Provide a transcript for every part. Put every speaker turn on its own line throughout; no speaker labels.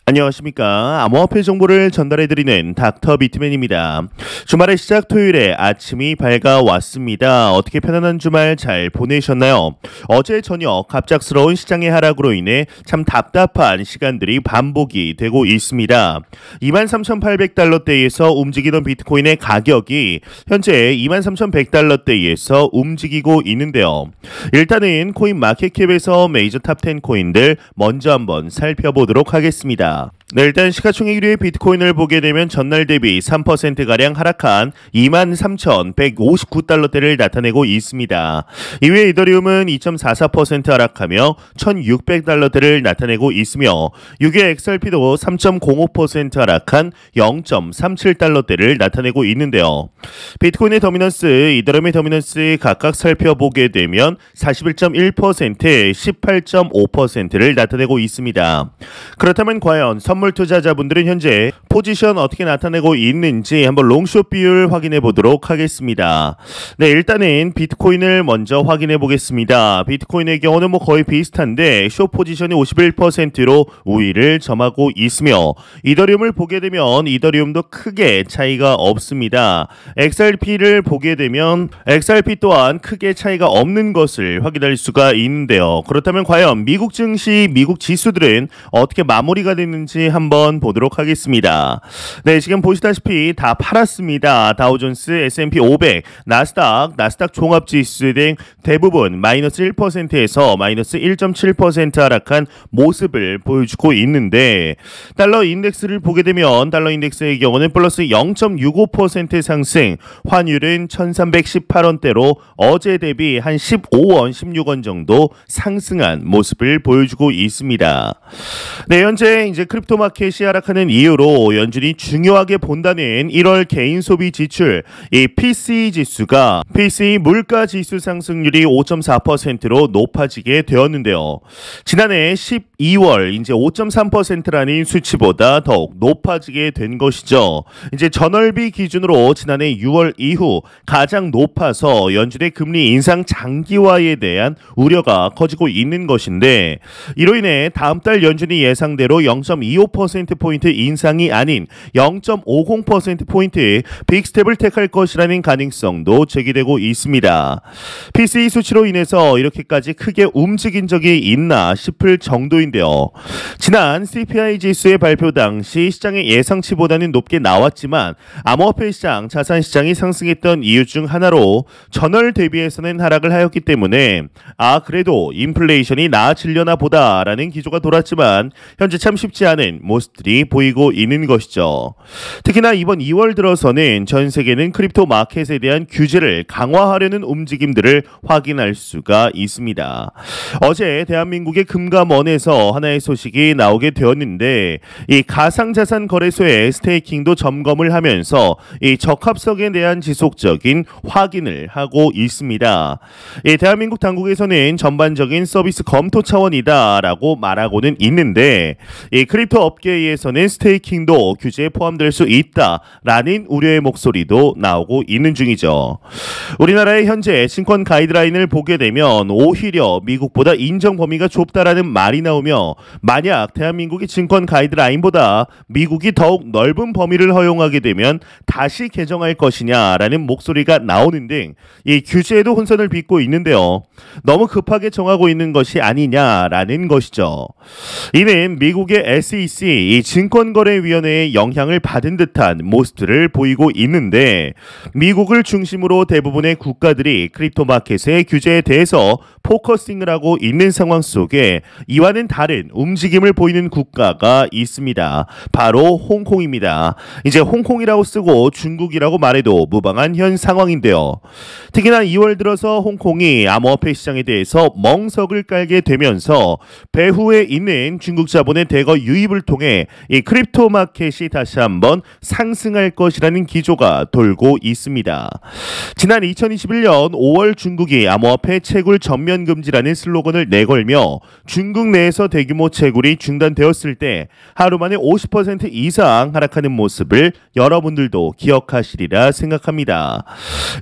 안녕하십니까. 암호화폐 정보를 전달해드리는 닥터 비트맨입니다. 주말의 시작 토요일에 아침이 밝아왔습니다. 어떻게 편안한 주말 잘 보내셨나요? 어제 저녁 갑작스러운 시장의 하락으로 인해 참 답답한 시간들이 반복이 되고 있습니다. 23,800달러대에서 움직이던 비트코인의 가격이 현재 23,100달러대에서 움직이고 있는데요. 일단은 코인 마켓캡에서 메이저 탑10 코인들 먼저 한번 살펴보도록 하겠습니다. 네, 일단 시가총액 1위의 비트코인을 보게 되면 전날 대비 3%가량 하락한 23,159달러대를 나타내고 있습니다. 이외에 이더리움은 2.44% 하락하며 1,600달러대를 나타내고 있으며 6위 XRP도 3.05% 하락한 0.37달러대를 나타내고 있는데요. 비트코인의 더미넌스, 이더리움의 더미넌스 각각 살펴보게 되면 41.1%, 18.5%를 나타내고 있습니다. 그렇다면 과연 선물 투자자분들은 현재 포지션 어떻게 나타내고 있는지 한번 롱숏 비율 확인해 보도록 하겠습니다. 네, 일단은 비트코인을 먼저 확인해 보겠습니다. 비트코인의 경우는 거의 비슷한데 숏 포지션이 51%로 우위를 점하고 있으며 이더리움을 보게 되면 이더리움도 크게 차이가 없습니다. XRP를 보게 되면 XRP 또한 크게 차이가 없는 것을 확인할 수가 있는데요. 그렇다면 과연 미국 증시, 미국 지수들은 어떻게 마무리가 됐는지 한번 보도록 하겠습니다. 네, 지금 보시다시피 다 팔았습니다. 다우존스, S&P 500, 나스닥 종합지수 등 대부분 마이너스 1%에서 마이너스 1.7% 하락한 모습을 보여주고 있는데 달러 인덱스를 보게 되면 달러 인덱스의 경우는 플러스 0.65% 상승, 환율은 1318원대로 어제 대비 한 15원, 16원 정도 상승한 모습을 보여주고 있습니다. 네, 현재 이제 크립토 마켓이 하락하는 이유로 연준이 중요하게 본다는 1월 개인 소비 지출, 이 PCE 지수가 PCE 물가 지수 상승률이 5.4%로 높아지게 되었는데요. 지난해 12월 이제 5.3%라는 수치보다 더욱 높아지게 된 것이죠. 이제 전월비 기준으로 지난해 6월 이후 가장 높아서 연준의 금리 인상 장기화에 대한 우려가 커지고 있는 것인데 이로 인해 다음 달 연준이 예상대로 0.25%포인트 인상이 아닌 0.50%포인트 빅스텝을 택할 것이라는 가능성도 제기되고 있습니다. PCE 수치로 인해서 이렇게까지 크게 움직인 적이 있나 싶을 정도인데요. 지난 CPI 지수의 발표 당시 시장의 예상치보다는 높게 나왔지만 암호화폐 시장, 자산 시장이 상승했던 이유 중 하나로 전월 대비해서는 하락을 하였기 때문에 그래도 인플레이션이 나아지려나 보다라는 기조가 돌았지만 현재 참 쉽지 않은 모습들이 보이고 있는 것이죠. 특히나 이번 2월 들어서는 전 세계는 크립토 마켓에 대한 규제를 강화하려는 움직임들을 확인할 수가 있습니다. 어제 대한민국의 금감원에서 하나의 소식이 나오게 되었는데 이 가상자산 거래소의 스테이킹도 점검을 하면서 이 적합성에 대한 지속적인 확인을 하고 있습니다. 이 대한민국 당국에서는 전반적인 서비스 검토 차원이다라고 말하고는 있는데 이 크립토 업계에서는 스테이킹도 규제에 포함될 수 있다라는 우려의 목소리도 나오고 있는 중이죠. 우리나라의 현재 증권 가이드라인을 보게 되면 오히려 미국보다 인정 범위가 좁다라는 말이 나오며 만약 대한민국의 증권 가이드라인보다 미국이 더욱 넓은 범위를 허용하게 되면 다시 개정할 것이냐라는 목소리가 나오는 등 이 규제에도 혼선을 빚고 있는데요. 너무 급하게 정하고 있는 것이 아니냐라는 것이죠. 이는 미국의 SEC 이 증권거래위원회의 영향을 받은 듯한 모습들을 보이고 있는데 미국을 중심으로 대부분의 국가들이 크립토 마켓의 규제에 대해서 포커싱을 하고 있는 상황 속에 이와는 다른 움직임을 보이는 국가가 있습니다. 바로 홍콩입니다. 이제 홍콩이라고 쓰고 중국이라고 말해도 무방한 현 상황인데요. 특히나 2월 들어서 홍콩이 암호화폐 시장에 대해서 멍석을 깔게 되면서 배후에 있는 중국 자본의 대거 유입을 통해 이 크립토 마켓이 다시 한번 상승할 것이라는 기조가 돌고 있습니다. 지난 2021년 5월 중국이 암호화폐 채굴 전면 금지라는 슬로건을 내걸며 중국 내에서 대규모 채굴이 중단되었을 때 하루 만에 50% 이상 하락하는 모습을 여러분들도 기억하시리라 생각합니다.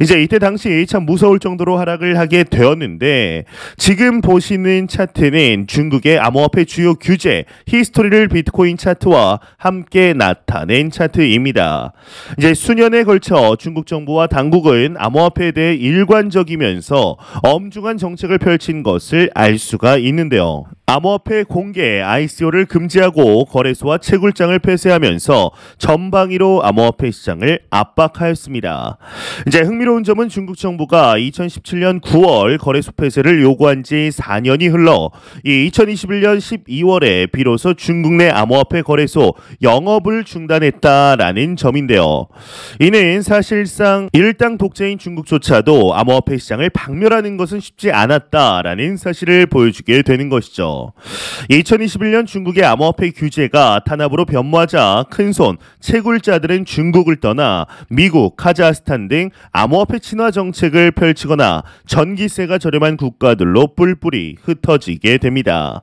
이제 이때 당시 참 무서울 정도로 하락을 하게 되었는데 지금 보시는 차트는 중국의 암호화폐 주요 규제 히스토리를 비트코인 차트와 함께 나타낸 차트입니다. 이제 수년에 걸쳐 중국 정부와 당국은 암호화폐에 대해 일관적이면서 엄중한 정책을 펼친 것을 알 수가 있는데요. 암호화폐 공개 ICO를 금지하고 거래소와 채굴장을 폐쇄하면서 전방위로 암호화폐 시장을 압박하였습니다. 이제 흥미로운 점은 중국 정부가 2017년 9월 거래소 폐쇄를 요구한 지 4년이 흘러 이 2021년 12월에 비로소 중국 내 암호화폐 거래소 영업을 중단했다라는 점인데요. 이는 사실상 일당 독재인 중국조차도 암호화폐 시장을 박멸하는 것은 쉽지 않았다라는 사실을 보여주게 되는 것이죠. 2021년 중국의 암호화폐 규제가 탄압으로 변모하자 큰손 채굴자들은 중국을 떠나 미국, 카자흐스탄 등 암호화폐 친화 정책을 펼치거나 전기세가 저렴한 국가들로 뿔뿔이 흩어지게 됩니다.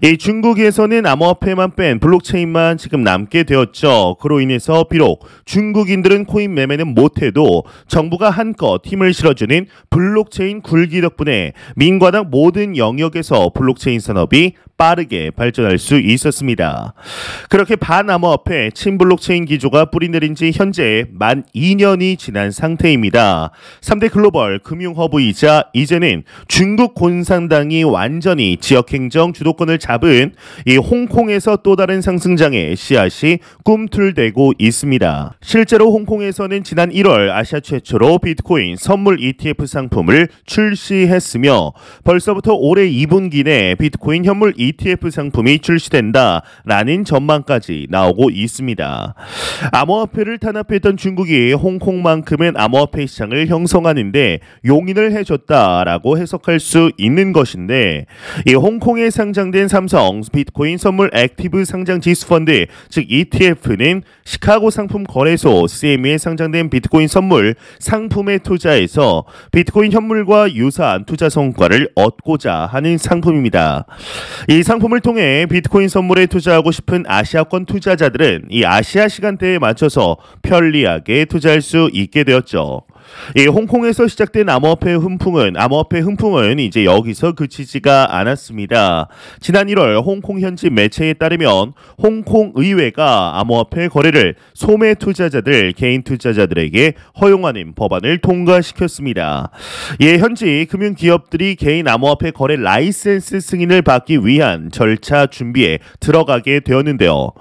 이 중국에서는 암호화폐만 뺀 블록체인만 지금 남게 되었죠. 그로 인해서 비록 중국인들은 코인 매매는 못해도 정부가 한껏 힘을 실어주는 블록체인 굴기 덕분에 민과당 모든 영역에서 블록체인 산업이 빠르게 발전할 수 있었습니다. 그렇게 반암호화폐 친블록체인 기조가 뿌리내린 지 현재 만 2년이 지난 상태입니다. 3대 글로벌 금융허브이자 이제는 중국 공산당이 완전히 지역행정 주도권을 잡은 이 홍콩에서 또 다른 상승장의 씨앗이 꿈틀대고 있습니다. 실제로 홍콩에서는 지난 1월 아시아 최초로 비트코인 선물 ETF 상품을 출시했으며 벌써부터 올해 2분기 내 비트코인 현물 ETF 상품이 출시된다라는 전망까지 나오고 있습니다. 암호화폐를 탄압했던 중국이 홍콩만큼은 암호화폐 시장을 형성하는데 용인을 해줬다라고 해석할 수 있는 것인데 이 홍콩에 상장된 삼성 비트코인 선물 액티브 상장 지수펀드 즉 ETF는 시카고 상품 거래소 CME에 상장된 비트코인 선물 상품에 투자해서 비트코인 현물과 유사한 투자 성과를 얻고자 하는 상품입니다. 이 상품을 통해 비트코인 선물에 투자하고 싶은 아시아권 투자자들은 이 아시아 시간대에 맞춰서 편리하게 투자할 수 있게 되었죠. 이 홍콩에서 시작된 암호화폐 훈풍은 이제 여기서 그치지가 않았습니다. 지난 1월 홍콩 현지 매체에 따르면 홍콩 의회가 암호화폐 거래를 소매 투자자들, 개인 투자자들에게 허용하는 법안을 통과시켰습니다. 예, 현지 금융기업들이 개인 암호화폐 거래 라이센스 승인을 받기 위한 절차 준비에 들어가게 되었는데요.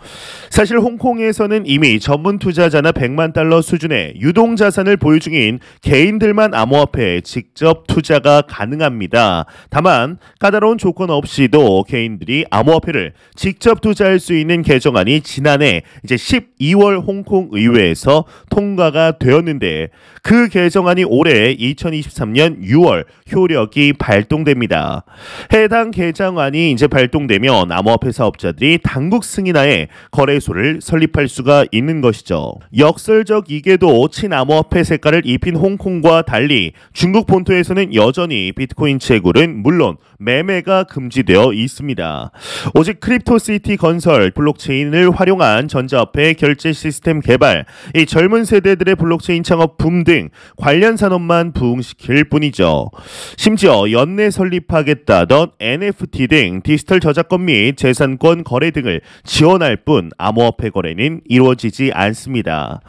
사실 홍콩에서는 이미 전문 투자자나 100만 달러 수준의 유동자산을 보유 중인 개인들만 암호화폐에 직접 투자가 가능합니다. 다만 까다로운 조건 없이도 개인들이 암호화폐를 직접 투자할 수 있는 개정안이 지난해 이제 12월 홍콩 의회에서 통과가 되었는데 그 개정안이 올해 2023년 6월 효력이 발동됩니다. 해당 개정안이 이제 발동되면 암호화폐 사업자들이 당국 승인하에 거래소를 설립할 수가 있는 것이죠. 역설적이게도 친암호화폐 색깔을 입힌 홍콩과 달리 중국 본토에서는 여전히 비트코인 채굴은 물론 매매가 금지되어 있습니다. 오직 크립토시티 건설, 블록체인을 활용한 전자화폐 결제 시스템 개발, 이 젊은 세대들의 블록체인 창업 붐 등 관련 산업만 부흥시킬 뿐이죠. 심지어 연내 설립하겠다던 NFT 등 디지털 저작권 및 재산권 거래 등을 지원할 뿐 암호화폐 거래는 이루어지지 않습니다.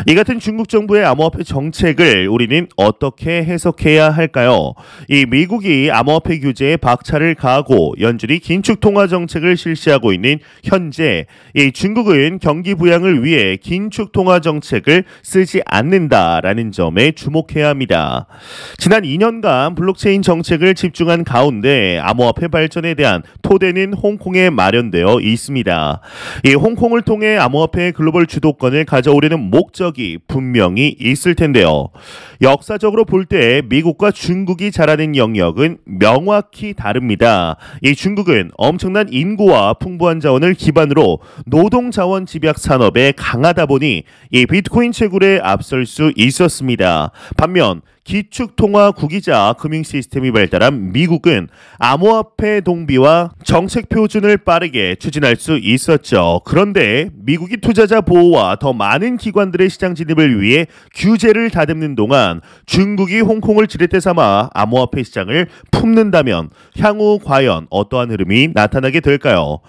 이 같은 중국 정부의 암호화폐 정책을 우리는 어떻게 해석해야 할까요? 이 미국이 암호화폐 규제에 박차를 가하고 연준이 긴축 통화 정책을 실시하고 있는 현재 이 중국은 경기 부양을 위해 긴축 통화 정책을 쓰지 않는다라는 점에 주목해야 합니다. 지난 2년간 블록체인 정책을 집중한 가운데 암호화폐 발전에 대한 토대는 홍콩에 마련되어 있습니다. 이 홍콩을 통해 암호화폐의 글로벌 주도권을 가져오려는 목적이 분명히 있을 텐데요. 역사적으로 볼 때 미국과 중국이 잘하는 영역은 명확히 다릅니다. 이 중국은 엄청난 인구와 풍부한 자원을 기반으로 노동 자원 집약 산업에 강하다 보니 이 비트코인 채굴에 앞설 수 있었습니다. 반면 기축통화국이자 금융 시스템이 발달한 미국은 암호화폐 동비와 정책 표준을 빠르게 추진할 수 있었죠. 그런데 미국이 투자자 보호와 더 많은 기관들의 시장 진입을 위해 규제를 다듬는 동안 중국이 홍콩을 지렛대 삼아 암호화폐 시장을 품는다면 향후 과연 어떠한 흐름이 나타나게 될까요?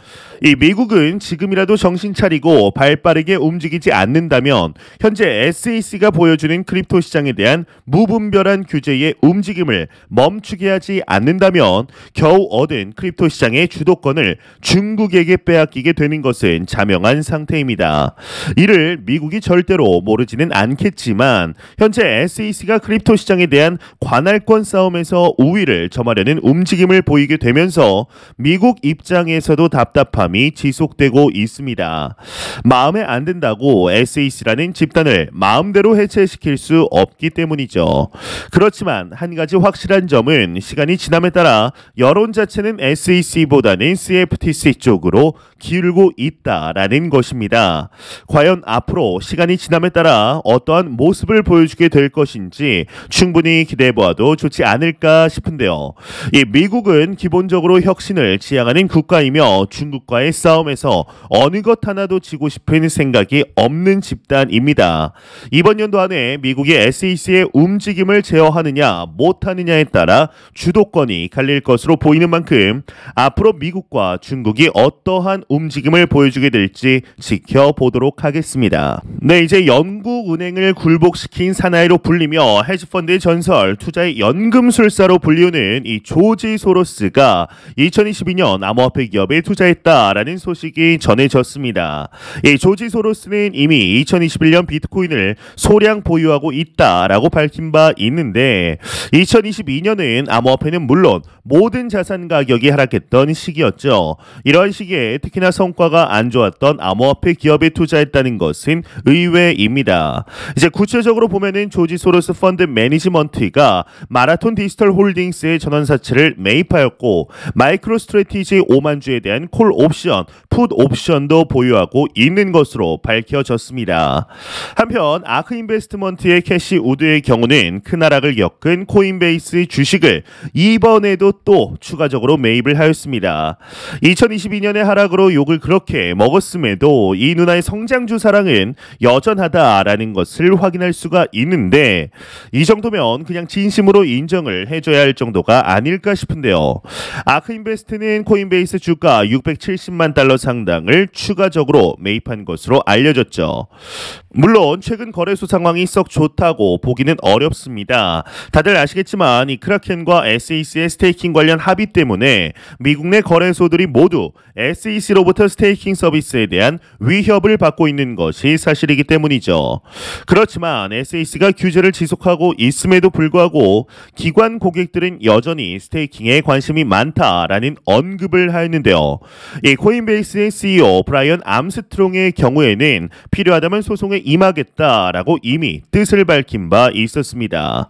이 미국은 지금이라도 정신 차리고 발빠르게 움직이지 않는다면 현재 SEC가 보여주는 크립토 시장에 대한 무분별한 규제의 움직임을 멈추게 하지 않는다면 겨우 얻은 크립토 시장의 주도권을 중국에게 빼앗기게 되는 것은 자명한 상태입니다. 이를 미국이 절대로 모르지는 않겠지만 현재 SEC가 크립토 시장에 대한 관할권 싸움에서 우위를 점하려는 움직임을 보이게 되면서 미국 입장에서도 답답함이 지속되고 있습니다. 마음에 안 든다고 SEC라는 집단을 마음대로 해체시킬 수 없기 때문이죠. 그렇지만 한 가지 확실한 점은 시간이 지남에 따라 여론 자체는 SEC보다는 CFTC 쪽으로 기울고 있다라는 것입니다. 과연 앞으로 시간이 지남에 따라 어떠한 모습을 보여주게 될 것인지 충분히 기대해보아도 좋지 않을까 싶은데요. 이 미국은 기본적으로 혁신을 지향하는 국가이며 중국과의 싸움에서 어느 것 하나도 지고 싶은 생각이 없는 집단입니다. 이번 연도 안에 미국이 SEC의 움직임을 제어하느냐 못하느냐에 따라 주도권이 갈릴 것으로 보이는 만큼 앞으로 미국과 중국이 어떠한 움직임을 보여주게 될지 지켜보도록 하겠습니다. 네, 이제 영국은행을 굴복시킨 사나이로 불리며 헤지펀드의 전설, 투자의 연금술사로 불리우는 이 조지 소로스가 2022년 암호화폐 기업에 투자했다라는 소식이 전해졌습니다. 이 조지 소로스는 이미 2021년 비트코인을 소량 보유하고 있다라고 밝힌 바 있는데 2022년은 암호화폐는 물론 모든 자산 가격이 하락했던 시기였죠. 이러한 시기에 특히나 성과가 안 좋았던 암호화폐 기업에 투자했다는 것은 의외입니다. 이제 구체적으로 보면은 조지 소로스 펀드 매니지먼트가 마라톤 디지털 홀딩스의 전환사채를 매입하였고 마이크로 스트래티지 5만 주에 대한 콜 옵션, 풋 옵션도 보유하고 있는 것으로 밝혀졌습니다. 한편 아크 인베스트먼트의 캐시 우드의 경우는 큰 하락을 겪은 코인베이스 주식을 이번에도 또 추가적으로 매입을 하였습니다. 2022년의 하락으로 욕을 그렇게 먹었음에도 이 누나의 성장주 사랑은 여전하다라는 것을 확인할 수가 있는데 이 정도면 그냥 진심으로 인정을 해줘야 할 정도가 아닐까 싶은데요. 아크인베스트는 코인베이스 주가 670만 달러 상당을 추가적으로 매입한 것으로 알려졌죠. 물론 최근 거래소 상황이 썩 좋다고 보기는 어렵습니다. 다들 아시겠지만 이 크라켄과 SEC의 스테이킹 관련 합의 때문에 미국 내 거래소들이 모두 SEC로부터 스테이킹 서비스에 대한 위협을 받고 있는 것이 사실이기 때문이죠. 그렇지만 SEC가 규제를 지속하고 있음에도 불구하고 기관 고객들은 여전히 스테이킹에 관심이 많다라는 언급을 하였는데요. 이 코인베이스의 CEO 브라이언 암스트롱의 경우에는 필요하다면 소송에 임하겠다라고 이미 뜻을 밝힌 바 있었습니다.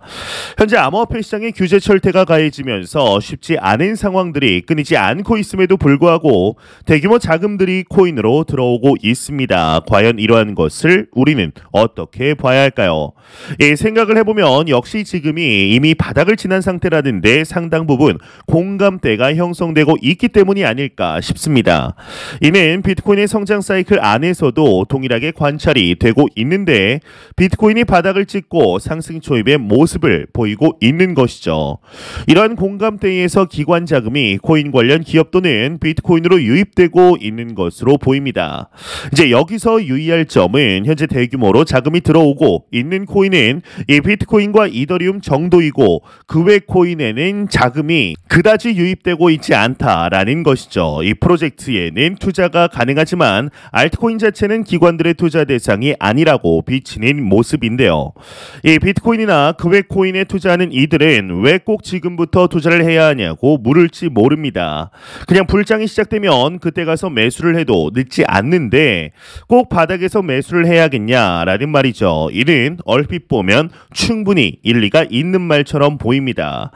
현재 암호화폐 시장의 규제 철퇴가 가해지면서 쉽지 않은 상황들이 끊이지 않고 있음에도 불구하고 대규모 자금들이 코인으로 들어오고 있습니다. 과연 이러한 것을 우리는 어떻게 봐야 할까요? 생각을 해보면 역시 지금이 이미 바닥을 지난 상태라는데 상당 부분 공감대가 형성되고 있기 때문이 아닐까 싶습니다. 이는 비트코인의 성장 사이클 안에서도 동일하게 관찰이 되고 있는데 비트코인이 바닥을 찍고 상승 초입의 모습을 보이고 있는 것이죠. 이러한 공감대에서 기관 자금이 코인 관련 기업 또는 비트코인으로 유입되고 있는 것으로 보입니다. 이제 여기서 유의할 점은 현재 대규모로 자금이 들어오고 있는 코인은 이 비트코인과 이더리움 정도이고 그 외 코인에는 자금이 그다지 유입되고 있지 않다라는 것이죠. 이 프로젝트에는 투자가 가능하지만 알트코인 자체는 기관들의 투자 대상이 아니라고 비치는 모습인데요. 이 비트코인이나 그 외 코인에 투자하는 이들은 왜 꼭 지금부터 투자를 해야 해야 하냐고 물을지 모릅니다. 그냥 불장이 시작되면 그때 가서 매수를 해도 늦지 않는데 꼭 바닥에서 매수를 해야겠냐라는 말이죠. 이는 얼핏 보면 충분히 일리가 있는 말처럼 보입니다.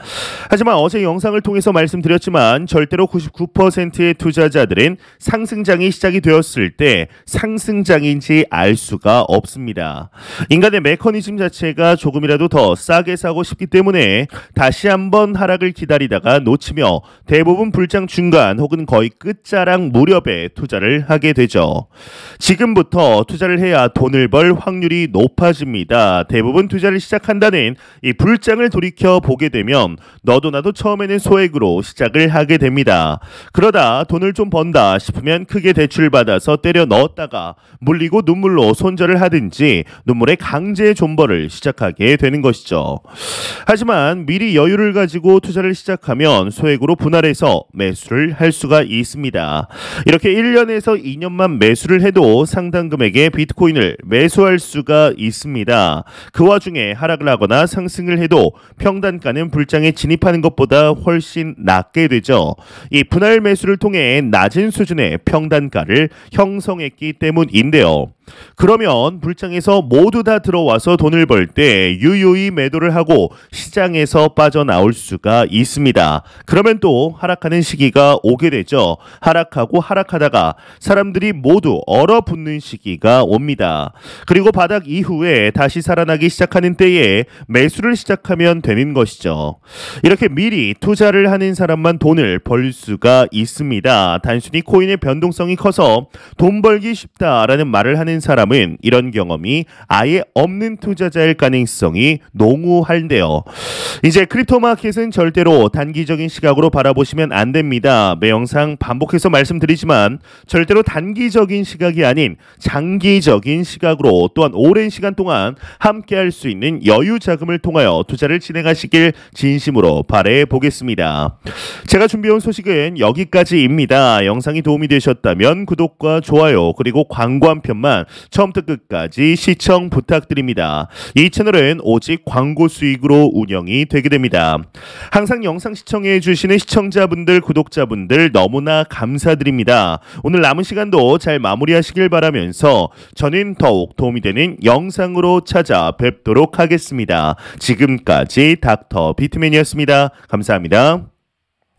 하지만 어제 영상을 통해서 말씀드렸지만 절대로 99%의 투자자들은 상승장이 시작이 되었을 때 상승장인지 알 수가 없습니다. 인간의 메커니즘 자체가 조금이라도 더 싸게 사고 싶기 때문에 다시 한번 하락을 기다리다가 놓치며 대부분 불장 중간 혹은 거의 끝자락 무렵에 투자를 하게 되죠. 지금부터 투자를 해야 돈을 벌 확률이 높아집니다. 대부분 투자를 시작한다는 이 불장을 돌이켜 보게 되면 너도 나도 처음에는 소액으로 시작을 하게 됩니다. 그러다 돈을 좀 번다 싶으면 크게 대출받아서 때려 넣었다가 물리고 눈물로 손절을 하든지 눈물의 강제 존버를 시작하게 되는 것이죠. 하지만 미리 여유를 가지고 투자를 시작하면 소액으로 분할해서 매수를 할 수가 있습니다. 이렇게 1년에서 2년만 매수를 해도 상당 금액의 비트코인을 매수할 수가 있습니다. 그 와중에 하락을 하거나 상승을 해도 평단가는 불장에 진입하는 것보다 훨씬 낮게 되죠. 이 분할 매수를 통해 낮은 수준의 평단가를 형성했기 때문인데요. 그러면 불장에서 모두 다 들어와서 돈을 벌 때 유유히 매도를 하고 시장에서 빠져나올 수가 있습니다. 그러면 또 하락하는 시기가 오게 되죠. 하락하고 하락하다가 사람들이 모두 얼어붙는 시기가 옵니다. 그리고 바닥 이후에 다시 살아나기 시작하는 때에 매수를 시작하면 되는 것이죠. 이렇게 미리 투자를 하는 사람만 돈을 벌 수가 있습니다. 단순히 코인의 변동성이 커서 돈 벌기 쉽다라는 말을 하는 사람은 이런 경험이 아예 없는 투자자일 가능성이 농후한데요. 이제 크립토 마켓은 절대로 단기적인 시각으로 바라보시면 안 됩니다. 매 영상 반복해서 말씀드리지만 절대로 단기적인 시각이 아닌 장기적인 시각으로 또한 오랜 시간 동안 함께 할 수 있는 여유 자금을 통하여 투자를 진행하시길 진심으로 바라해 보겠습니다. 제가 준비해온 소식은 여기까지입니다. 영상이 도움이 되셨다면 구독과 좋아요 그리고 광고 한 편만 처음부터 끝까지 시청 부탁드립니다. 이 채널은 오직 광고 수익으로 운영이 되게 됩니다. 항상 영상 시청해 주시는 시청자분들, 구독자분들 너무나 감사드립니다. 오늘 남은 시간도 잘 마무리하시길 바라면서 저는 더욱 도움이 되는 영상으로 찾아뵙도록 하겠습니다. 지금까지 닥터 비트맨이었습니다. 감사합니다.